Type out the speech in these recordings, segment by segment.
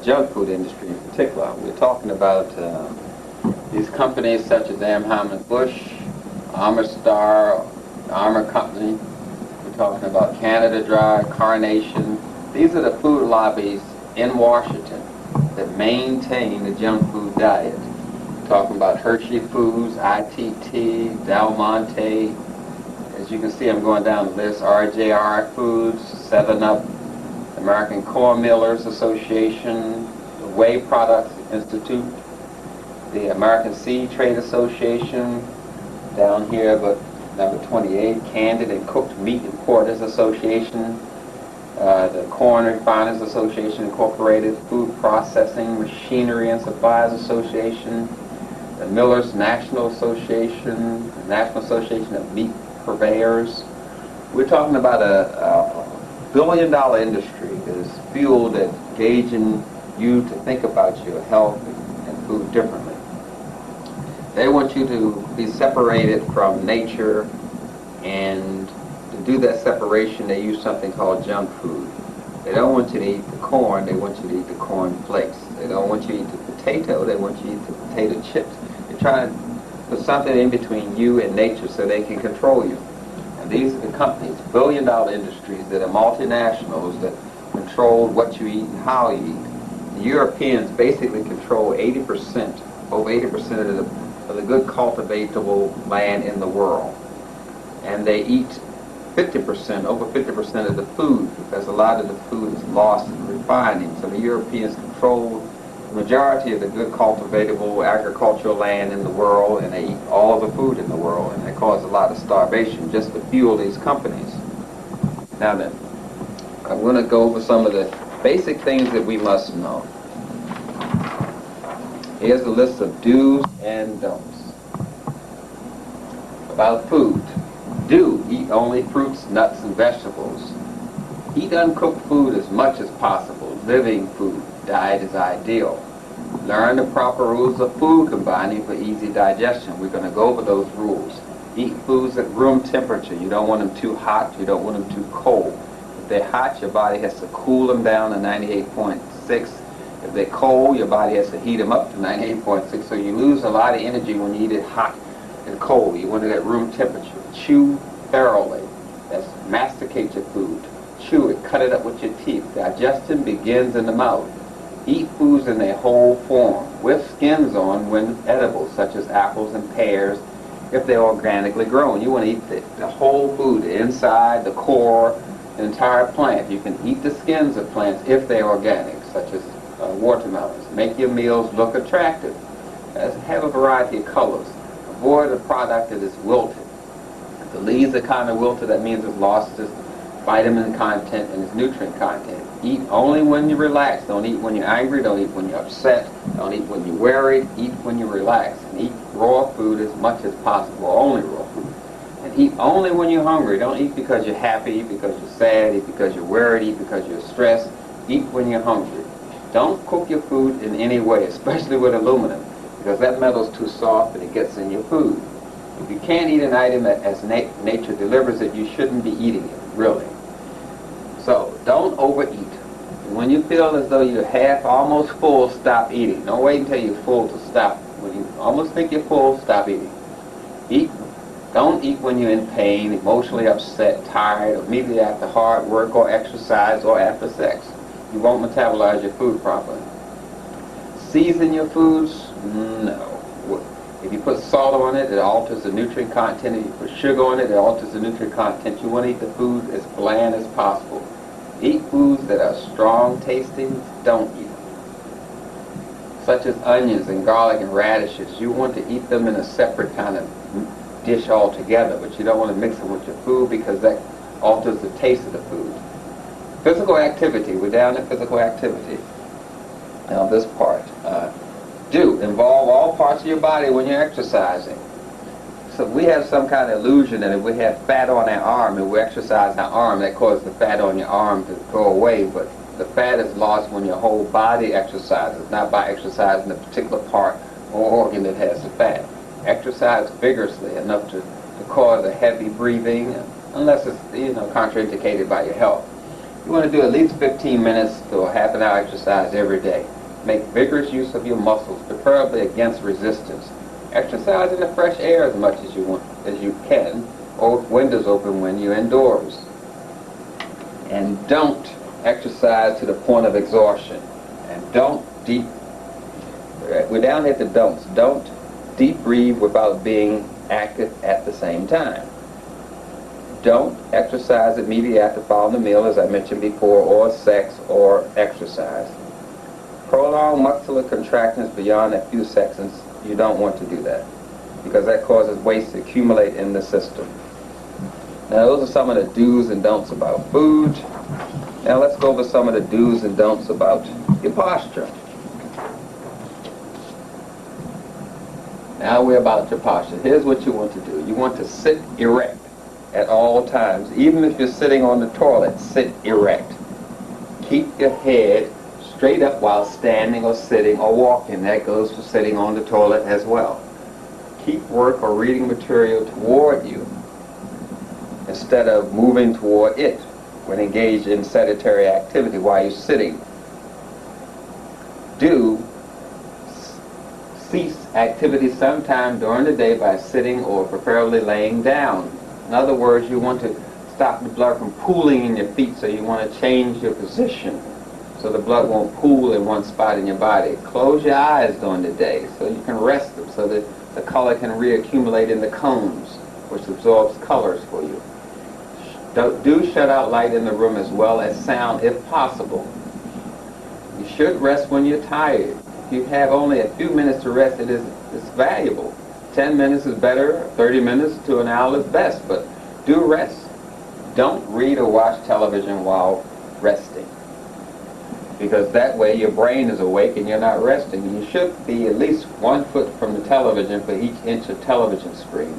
junk food industry in particular. We're talking about these companies such as Anheuser-Busch, Armour Star, Armour Company. We're talking about Canada Dry, Carnation. These are the food lobbies in Washington that maintain the junk food diet. We're talking about Hershey Foods, ITT, Del Monte. As you can see, I'm going down the list. RJR Foods, 7-Up, American Corn Millers Association, the Whey Products Institute, the American Seed Trade Association, down here, but number 28, Canned and Cooked Meat Importers Association, the Corn Refiners Association Incorporated, Food Processing Machinery and Suppliers Association, the Millers National Association, the National Association of Meat Purveyors. We're talking about a billion-dollar industry that is fueled at gauging you to think about your health and food differently. They want you to be separated from nature, and to do that separation they use something called junk food. They don't want you to eat the corn, they want you to eat the corn flakes. They don't want you to eat the potato, they want you to eat the potato chips. They're trying to put something in between you and nature so they can control you. And these are the companies, billion-dollar industries that are multinationals that control what you eat and how you eat. The Europeans basically control 80%, over 80% of the good cultivatable land in the world. And they eat 50%, over 50% of the food, because a lot of the food is lost in refining. So the Europeans control the majority of the good cultivatable agricultural land in the world, and they eat all the food in the world, and they cause a lot of starvation just to fuel these companies. Now then, I'm going to go over some of the basic things that we must know. Here's a list of do's and don'ts. About food. Do eat only fruits, nuts, and vegetables. Eat uncooked food as much as possible. Living food. Diet is ideal. Learn the proper rules of food combining for easy digestion. We're going to go over those rules. Eat foods at room temperature. You don't want them too hot. You don't want them too cold. If they're hot, your body has to cool them down to 98.6. If they're cold, your body has to heat them up to 98.6. So you lose a lot of energy when you eat it hot and cold. You want it at room temperature. Chew thoroughly. That's masticate your food. Chew it. Cut it up with your teeth. Digestion begins in the mouth. Eat foods in their whole form, with skins on when edible, such as apples and pears, if they're organically grown. You want to eat the whole food, the inside, the core, the entire plant. You can eat the skins of plants if they're organic, such as watermelons. Make your meals look attractive. Have a variety of colors. Avoid a product that is wilted. If the leaves are kind of wilted, that means it's lost its vitamin content and its nutrient content. Eat only when you're relaxed. Don't eat when you're angry. Don't eat when you're upset. Don't eat when you're worried. Eat when you're relaxed. And eat raw food as much as possible, only raw food. And eat only when you're hungry. Don't eat because you're happy, eat because you're sad, eat because you're worried, eat because you're stressed. Eat when you're hungry. Don't cook your food in any way, especially with aluminum, because that metal's too soft and it gets in your food. If you can't eat an item as nature delivers it, you shouldn't be eating it, really. So, don't overeat. When you feel as though you're half, almost full, stop eating. Don't wait until you're full to stop. When you almost think you're full, stop eating. Eat. Don't eat when you're in pain, emotionally upset, tired, or immediately after hard work or exercise or after sex. You won't metabolize your food properly. Season your foods? No. If you put salt on it, it alters the nutrient content. If you put sugar on it, it alters the nutrient content. You want to eat the food as bland as possible. Eat foods that are strong tasting. Don't eat them. Such as onions and garlic and radishes. You want to eat them in a separate kind of dish altogether, but you don't want to mix them with your food because that alters the taste of the food. Physical activity. We're down to physical activity. Now this part. Do involve all parts of your body when you're exercising. So we have some kind of illusion that if we have fat on our arm and we exercise our arm, that causes the fat on your arm to go away. But the fat is lost when your whole body exercises, not by exercising a particular part or organ that has the fat. Exercise vigorously enough to cause a heavy breathing, unless it's contraindicated by your health. You want to do at least 15 minutes to a half an hour exercise every day. Make vigorous use of your muscles, preferably against resistance. Exercise in the fresh air as much as you can, or with windows open when you're indoors. And don't exercise to the point of exhaustion. And we're down at the don'ts. Don't deep breathe without being active at the same time. Don't exercise immediately after following the meal, as I mentioned before, or sex or exercise. Prolonged muscular contractions beyond a few seconds, you don't want to do that, because that causes waste to accumulate in the system. Now, those are some of the do's and don'ts about food. Now let's go over some of the do's and don'ts about your posture. Now we're about your posture. Here's what you want to do. You want to sit erect at all times. Even if you're sitting on the toilet, sit erect. Keep your head straight up while standing or sitting or walking. That goes for sitting on the toilet as well. Keep work or reading material toward you instead of moving toward it when engaged in sedentary activity while you're sitting. Do cease activity sometime during the day by sitting or preferably laying down. In other words, you want to stop the blood from pooling in your feet, so you want to change your position so the blood won't pool in one spot in your body. Close your eyes during the day so you can rest them, so that the color can reaccumulate in the cones, which absorbs colors for you. Do shut out light in the room as well as sound if possible. You should rest when you're tired. If you have only a few minutes to rest, it's valuable. 10 minutes is better, 30 minutes to an hour is best, but do rest. Don't read or watch television while resting, because that way your brain is awake and you're not resting. You should be at least 1 foot from the television for each inch of television screen.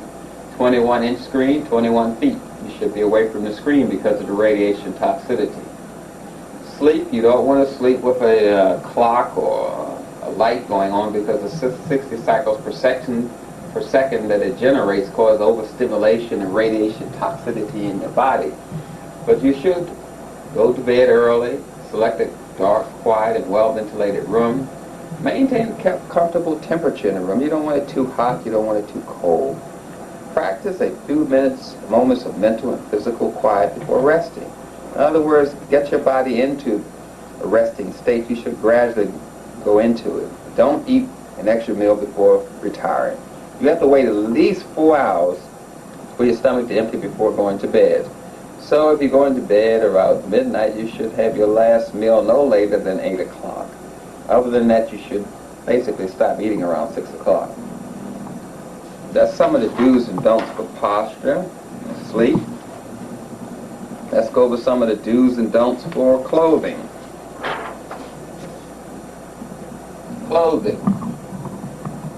21-inch screen, 21 feet. You should be away from the screen because of the radiation toxicity. Sleep, you don't want to sleep with a clock or a light going on, because the 60 cycles per second that it generates cause overstimulation and radiation toxicity in your body. But you should go to bed early, select a dark, quiet, and well-ventilated room. Maintain a comfortable temperature in the room. You don't want it too hot, you don't want it too cold. Practice a few moments of mental and physical quiet before resting. In other words, get your body into a resting state. You should gradually go into it. Don't eat an extra meal before retiring. You have to wait at least 4 hours for your stomach to empty before going to bed. So if you're going to bed around midnight, you should have your last meal no later than 8 o'clock. Other than that, you should basically stop eating around 6 o'clock. That's some of the do's and don'ts for posture, sleep. Let's go over some of the do's and don'ts for clothing. Clothing.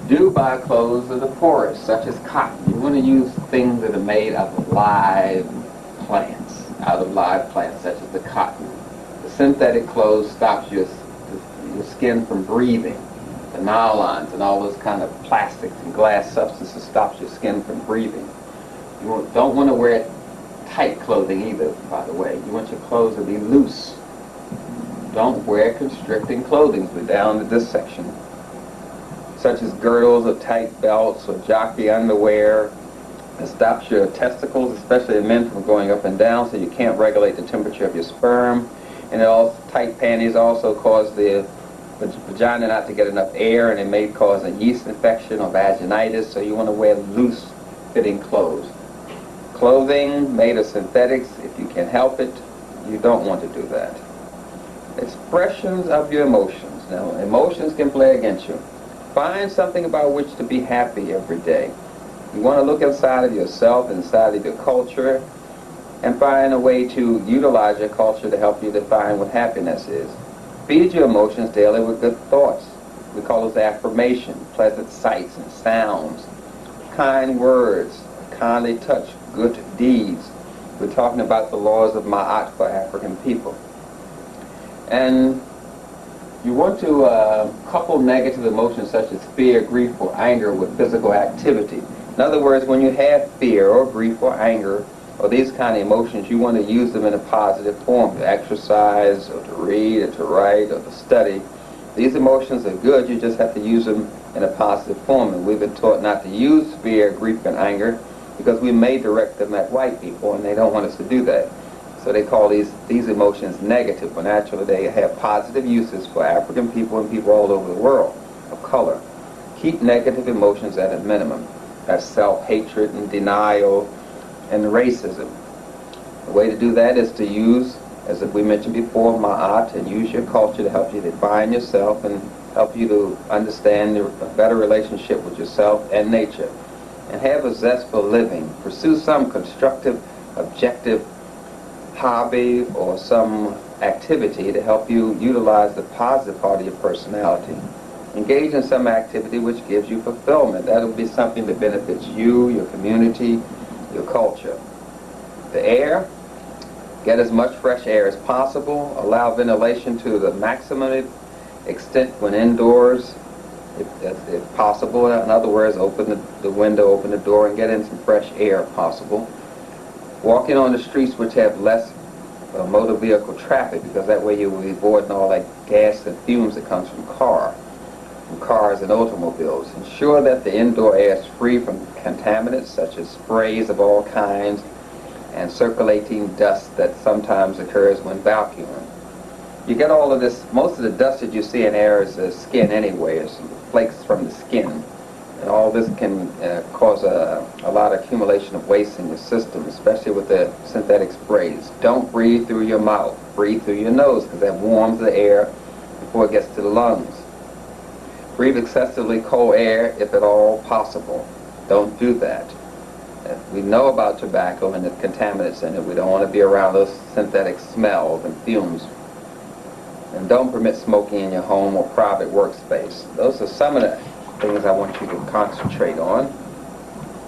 Do buy clothes that are porous, such as cotton. You want to use things that are made out of live plants, such as the cotton. The synthetic clothes stops your skin from breathing. The nylons and all those kind of plastics and glass substances stops your skin from breathing. You don't want to wear tight clothing either, by the way. You want your clothes to be loose. Don't wear constricting clothing. We're down to this section, such as girdles or tight belts or jockey underwear. It stops your testicles, especially in men, from going up and down, so you can't regulate the temperature of your sperm. And tight panties also cause the vagina not to get enough air, and it may cause a yeast infection or vaginitis, so you want to wear loose-fitting clothes. Clothing made of synthetics, if you can help it, you don't want to do that. Expressions of your emotions. Now, emotions can play against you. Find something about which to be happy every day. You want to look inside of yourself, inside of your culture, and find a way to utilize your culture to help you define what happiness is. Feed your emotions daily with good thoughts. We call those affirmation, pleasant sights and sounds, kind words, kindly touch, good deeds. We're talking about the laws of Ma'at for African people. And you want to couple negative emotions such as fear, grief, or anger with physical activity. In other words, when you have fear or grief or anger, or these kind of emotions, you want to use them in a positive form, to exercise, or to read, or to write, or to study. These emotions are good, you just have to use them in a positive form. And we've been taught not to use fear, grief, and anger because we may direct them at white people, and they don't want us to do that. So they call these emotions negative, but actually they have positive uses for African people and people all over the world of color. Keep negative emotions at a minimum. That's self-hatred and denial and racism. The way to do that is to use, as we mentioned before, ma'at, and use your culture to help you define yourself and help you to understand a better relationship with yourself and nature. And have a zest for living. Pursue some constructive, objective hobby or some activity to help you utilize the positive part of your personality. Engage in some activity which gives you fulfillment. That'll be something that benefits you, your community, your culture. The air, get as much fresh air as possible. Allow ventilation to the maximum extent when indoors, if possible. In other words, open the window, open the door, and get in some fresh air if possible. Walking on the streets which have less motor vehicle traffic, because that way you will be avoiding all that gas and fumes that comes from cars and automobiles. Ensure that the indoor air is free from contaminants such as sprays of all kinds and circulating dust that sometimes occurs when vacuuming. You get all of this, most of the dust that you see in air is the skin anyway, it's flakes from the skin. And all this can cause a lot of accumulation of waste in your system, especially with the synthetic sprays. Don't breathe through your mouth. Breathe through your nose, because that warms the air before it gets to the lungs. Breathe excessively cold air if at all possible. Don't do that. We know about tobacco and the contaminants in it. We don't want to be around those synthetic smells and fumes. And don't permit smoking in your home or private workspace. Those are some of the things I want you to concentrate on.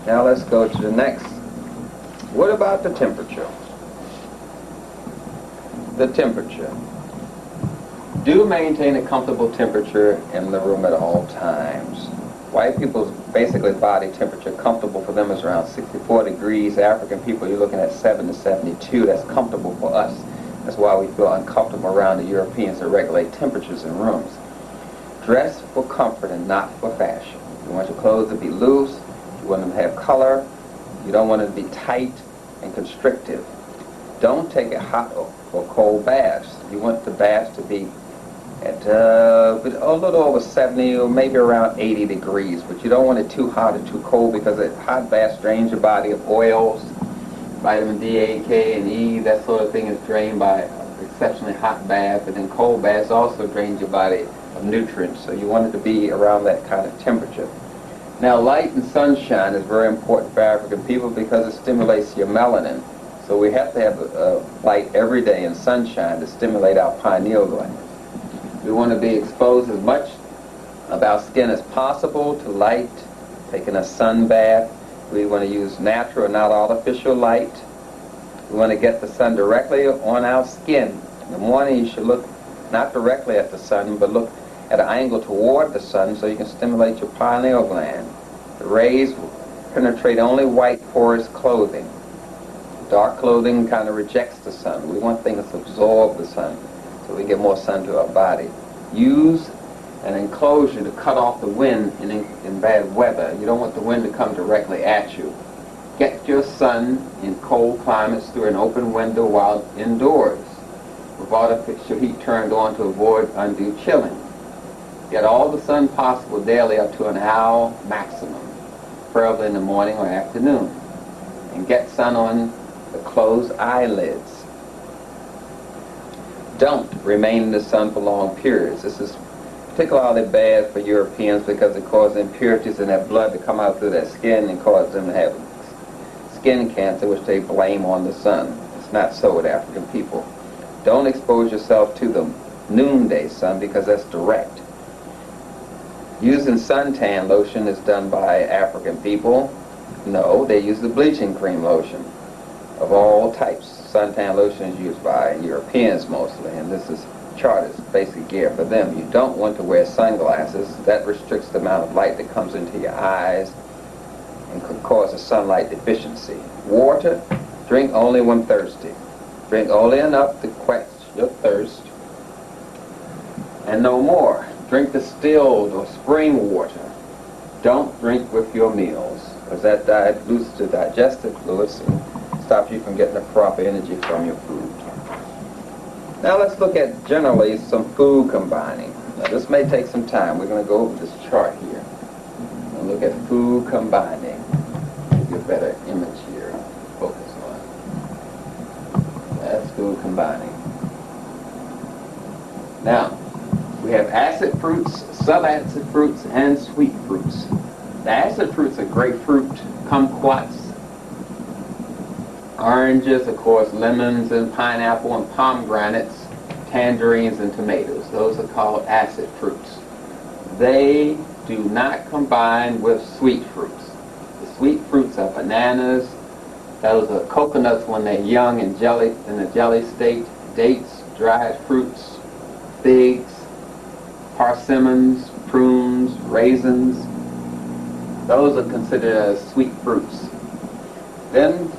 Now let's go to the next. What about the temperature? The temperature. Do maintain a comfortable temperature in the room at all times. White people's basically body temperature comfortable for them is around 64 degrees. African people, you're looking at 7 to 72. That's comfortable for us. That's why we feel uncomfortable around the Europeans that regulate temperatures in rooms. Dress for comfort and not for fashion. You want your clothes to be loose. You want them to have color. You don't want them to be tight and constrictive. Don't take a hot or cold baths. You want the baths to be at a little over 70 or maybe around 80 degrees, but you don't want it too hot or too cold, because a hot bath drains your body of oils, vitamin D, A, K, and E. That sort of thing is drained by an exceptionally hot bath, and then cold baths also drains your body of nutrients, so you want it to be around that kind of temperature. Now, light and sunshine is very important for African people because it stimulates your melanin. So we have to have light every day and sunshine to stimulate our pineal gland. We want to be exposed as much of our skin as possible to light, taking a sun bath. We want to use natural, not artificial light. We want to get the sun directly on our skin. In the morning you should look not directly at the sun, but look at an angle toward the sun so you can stimulate your pineal gland. The rays penetrate only white porous clothing. Dark clothing kind of rejects the sun. We want things to absorb the sun so we get more sun to our body. Use an enclosure to cut off the wind in bad weather. You don't want the wind to come directly at you. Get your sun in cold climates through an open window while indoors, with artificial heat turned on to avoid undue chilling. Get all the sun possible daily up to an hour maximum, preferably in the morning or afternoon. And get sun on the closed eyelids. Don't remain in the sun for long periods. This is particularly bad for Europeans because it causes impurities in their blood to come out through their skin and cause them to have skin cancer, which they blame on the sun. It's not so with African people. Don't expose yourself to the noonday sun because that's direct. Using suntan lotion is done by African people. No, they use the bleaching cream lotion of all types. Suntan lotion is used by Europeans mostly, and this chart is basic gear for them. You don't want to wear sunglasses. That restricts the amount of light that comes into your eyes and could cause a sunlight deficiency. Water, Drink only when thirsty. Drink only enough to quench your thirst, and no more. Drink distilled or spring water. Don't drink with your meals, because that dilutes the digestive fluids and stops you from getting the proper energy from your food. Now let's look at generally some food combining. Now this may take some time. We're going to go over this chart here and look at food combining. Give you a better image here. Focus on. That's food combining. Now, we have acid fruits, subacid fruits, and sweet fruits. The acid fruits are grapefruit, kumquats, oranges, of course, lemons and pineapple and pomegranates, tangerines and tomatoes. Those are called acid fruits. They do not combine with sweet fruits. The sweet fruits are bananas. Those are coconuts when they're young and in the jelly state. Dates, dried fruits, figs, persimmons, prunes, raisins. Those are considered as sweet fruits. Then